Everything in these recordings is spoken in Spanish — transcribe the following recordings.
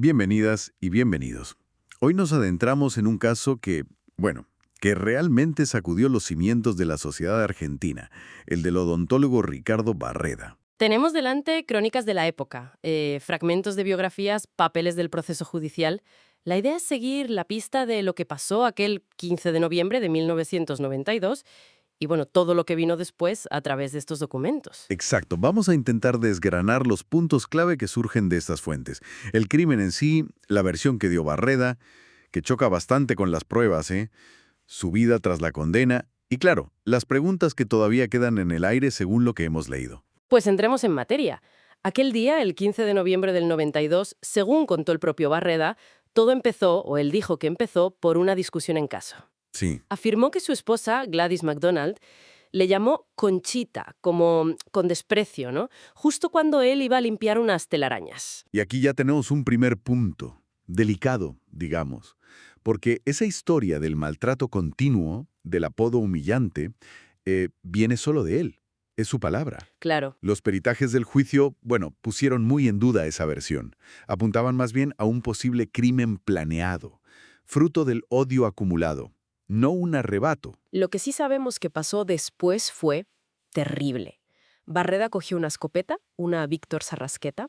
Bienvenidas y bienvenidos. Hoy nos adentramos en un caso que realmente sacudió los cimientos de la sociedad argentina, el del odontólogo Ricardo Barreda. Tenemos delante crónicas de la época, fragmentos de biografías, papeles del proceso judicial. La idea es seguir la pista de lo que pasó aquel 15 de noviembre de 1992 y, bueno, todo lo que vino después a través de estos documentos. Exacto, vamos a intentar desgranar los puntos clave que surgen de estas fuentes. El crimen en sí, la versión que dio Barreda, que choca bastante con las pruebas, su vida tras la condena y, claro, las preguntas que todavía quedan en el aire según lo que hemos leído. Pues entremos en materia. Aquel día, el 15 de noviembre del 92, según contó el propio Barreda, todo empezó, o él dijo que empezó, por una discusión en casa. Sí. Afirmó que su esposa, Gladys MacDonald, le llamó Conchita, como con desprecio, ¿no? Justo cuando él iba a limpiar unas telarañas. Y aquí ya tenemos un primer punto, delicado, digamos, porque esa historia del maltrato continuo, del apodo humillante, viene solo de él. Es su palabra. Claro. Los peritajes del juicio, pusieron muy en duda esa versión. Apuntaban más bien a un posible crimen planeado, fruto del odio acumulado, no un arrebato. Lo que sí sabemos que pasó después fue terrible. Barreda cogió una escopeta, una Víctor Sarrasqueta,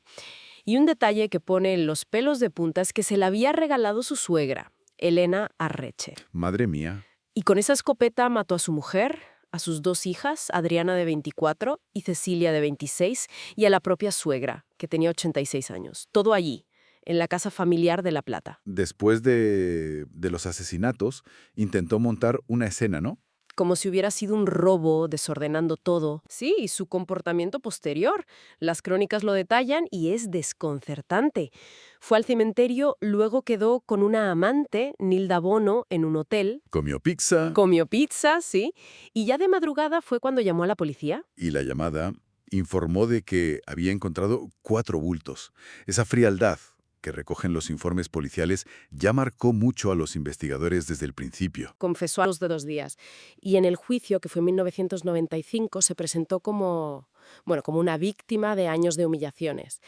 y un detalle que pone los pelos de punta es que se la había regalado su suegra, Elena Arreche. Madre mía. Y con esa escopeta mató a su mujer, a sus dos hijas, Adriana de 24 y Cecilia de 26, y a la propia suegra, que tenía 86 años. Todo allí, en la casa familiar de La Plata. Después de los asesinatos, intentó montar una escena, ¿no? Como si hubiera sido un robo, desordenando todo. Sí, y su comportamiento posterior. Las crónicas lo detallan y es desconcertante. Fue al cementerio, luego quedó con una amante, Nilda Bono, en un hotel. Comió pizza. Comió pizza, sí. Y ya de madrugada fue cuando llamó a la policía. Y la llamada informó de que había encontrado 4 bultos. Esa frialdad que recogen los informes policiales ya marcó mucho a los investigadores desde el principio. Confesó a los de 2 días. Y en el juicio, que fue en 1995, se presentó como una víctima de años de humillaciones.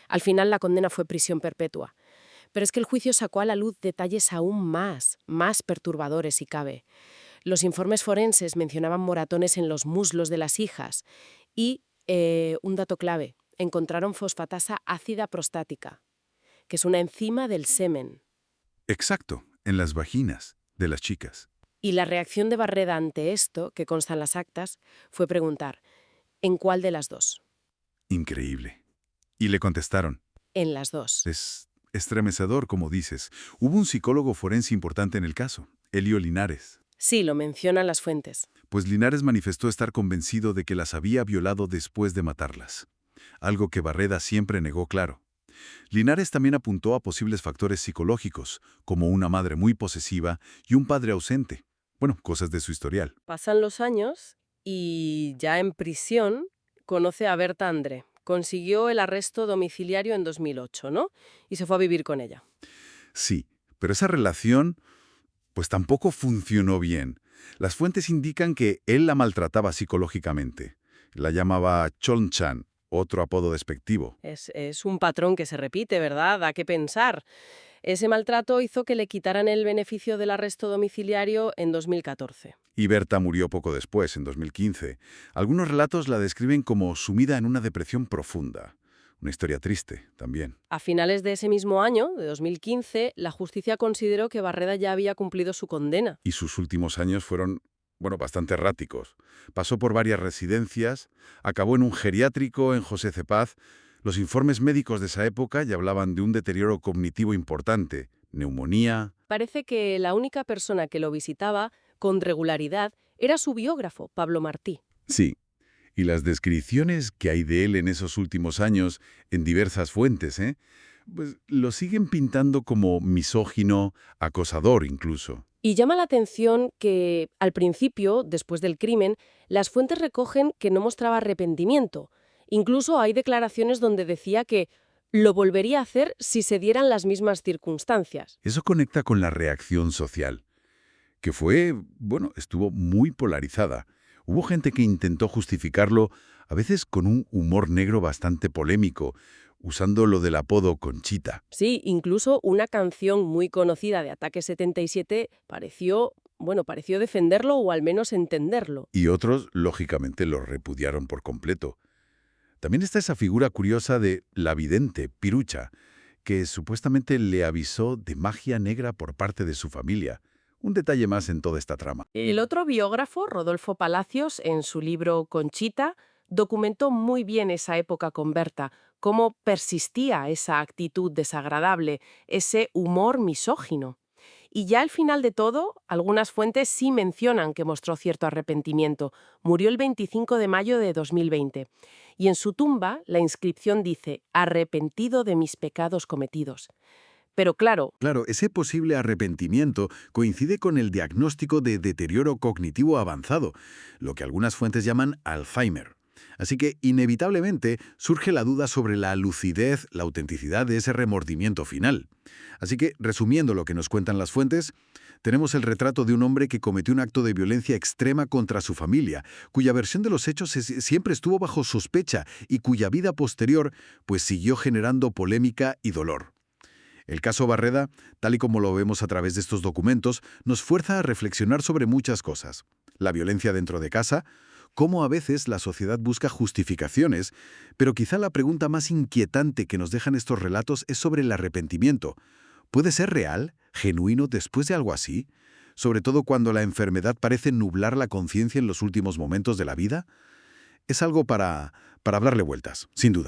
Al final la condena fue prisión perpetua. Pero es que el juicio sacó a la luz detalles aún más perturbadores si cabe. Los informes forenses mencionaban moratones en los muslos de las hijas y, un dato clave, encontraron fosfatasa ácida prostática, que es una enzima del semen. Exacto, en las vaginas de las chicas. Y la reacción de Barreda ante esto, que consta en las actas, fue preguntar, ¿en cuál de las dos? Increíble. Y le contestaron. En las dos. Es estremecedor, como dices. Hubo un psicólogo forense importante en el caso, Elio Linares. Sí, lo mencionan las fuentes. Pues Linares manifestó estar convencido de que las había violado después de matarlas, algo que Barreda siempre negó claro. Linares también apuntó a posibles factores psicológicos, como una madre muy posesiva y un padre ausente. Cosas de su historial. Pasan los años y ya en prisión conoce a Berta André. Consiguió el arresto domiciliario en 2008, ¿no? Y se fue a vivir con ella. Sí, pero esa relación pues tampoco funcionó bien. Las fuentes indican que él la maltrataba psicológicamente. La llamaba Chonchan, otro apodo despectivo. Es un patrón que se repite, ¿verdad? Da que pensar. Ese maltrato hizo que le quitaran el beneficio del arresto domiciliario en 2014. Y Berta murió poco después, en 2015. Algunos relatos la describen como sumida en una depresión profunda. Una historia triste, también. A finales de ese mismo año, de 2015, la justicia consideró que Barreda ya había cumplido su condena. Y sus últimos años fueron, bastante erráticos. Pasó por varias residencias, acabó en un geriátrico en José Cepaz. Los informes médicos de esa época ya hablaban de un deterioro cognitivo importante, neumonía. Parece que la única persona que lo visitaba con regularidad era su biógrafo, Pablo Martí. Sí. Y las descripciones que hay de él en esos últimos años, en diversas fuentes, pues lo siguen pintando como misógino, acosador incluso. Y llama la atención que, al principio, después del crimen, las fuentes recogen que no mostraba arrepentimiento. Incluso hay declaraciones donde decía que lo volvería a hacer si se dieran las mismas circunstancias. Eso conecta con la reacción social, que estuvo muy polarizada. Hubo gente que intentó justificarlo, a veces con un humor negro bastante polémico, usando lo del apodo Conchita. Sí, incluso una canción muy conocida de Ataque 77 pareció defenderlo o al menos entenderlo. Y otros, lógicamente, lo repudiaron por completo. También está esa figura curiosa de la vidente, Pirucha, que supuestamente le avisó de magia negra por parte de su familia. Un detalle más en toda esta trama. El otro biógrafo, Rodolfo Palacios, en su libro Conchita, documentó muy bien esa época con Berta, cómo persistía esa actitud desagradable, ese humor misógino. Y ya al final de todo, algunas fuentes sí mencionan que mostró cierto arrepentimiento. Murió el 25 de mayo de 2020. Y en su tumba, la inscripción dice: «Arrepentido de mis pecados cometidos». Pero claro, Claro, ese posible arrepentimiento coincide con el diagnóstico de deterioro cognitivo avanzado, lo que algunas fuentes llaman Alzheimer. Así que, inevitablemente, surge la duda sobre la lucidez, la autenticidad de ese remordimiento final. Así que, resumiendo lo que nos cuentan las fuentes, tenemos el retrato de un hombre que cometió un acto de violencia extrema contra su familia, cuya versión de los hechos siempre estuvo bajo sospecha y cuya vida posterior pues siguió generando polémica y dolor. El caso Barreda, tal y como lo vemos a través de estos documentos, nos fuerza a reflexionar sobre muchas cosas. La violencia dentro de casa, cómo a veces la sociedad busca justificaciones, pero quizá la pregunta más inquietante que nos dejan estos relatos es sobre el arrepentimiento. ¿Puede ser real, genuino después de algo así? Sobre todo cuando la enfermedad parece nublar la conciencia en los últimos momentos de la vida. Es algo para hablarle vueltas, sin duda.